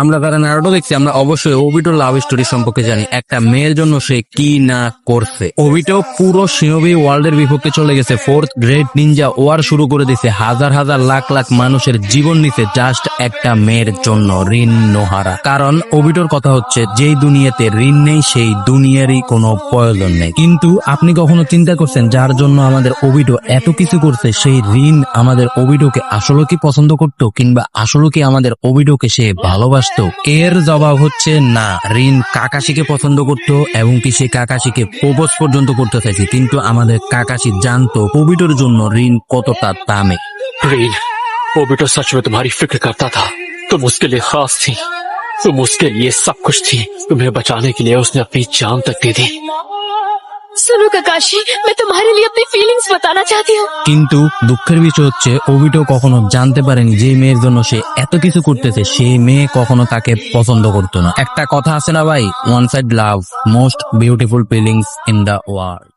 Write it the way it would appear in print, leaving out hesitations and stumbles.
আমরা যারা নারুটো দেখছি আমরা অবশ্যই ওবিটোর লাভ স্টোরি সম্পর্কে জানি। একটা মেয়ের জন্য সে কি না করছে। ওবিটো পুরো শিনোবি ওয়ার্ল্ডের বিপক্ষে চলে গেছে, ফোর্থ গ্রেট নিনজা ওয়ার শুরু করে দিয়েছে, হাজার হাজার লাখ লাখ মানুষের জীবন নিতে জাস্ট একটা মেয়ের জন্য, ঋণ নোহারা। কারণ ওবিটোর কথা হচ্ছে যেই দুনিয়াতে ঋণ নেই সেই দুনিয়ারই কোনো প্রয়োজন নেই। কিন্তু আপনি কখনো চিন্তা করছেন যার জন্য আমাদের ওবিটো এত কিছু করছে সেই ঋণ আমাদের ওবিটোকে আসলে কি পছন্দ করতো, কিংবা আসলে কি আমাদের ওবিটোকে সে ভালোবাসতো? এর জবাব হচ্ছে না। ঋণ কাকাশিকে পছন্দ করতো এবং কি সে কাকাশিকে প্রপোজ পর্যন্ত করতে চাইছে, কিন্তু আমাদের কাকাশি জানতো ওবিটোর জন্য ঋণ কতটা দামি। रीन, ओबिटो सच में तुम्हारी फिक्र करता था। तुम उसके लिए खास थी, तुम उसके लिए सब कुछ थी। तुम्हें बचाने के लिए उसने अपनी जान तक दे दी। सुनो काकाशी, मैं तुम्हारे लिए अपनी फीलिंग्स बताना चाहती हूँ। কিন্তু দুঃখের বিষয় হচ্ছে ওবিটো কখনো জানতে পারেনি যে মেয়ের জন্য সে এত কিছু করতেছে সেই মেয়ে কখনো তাকে পছন্দ করতো না। একটা কথা আছে না ভাই, one side love, most beautiful feelings in the world.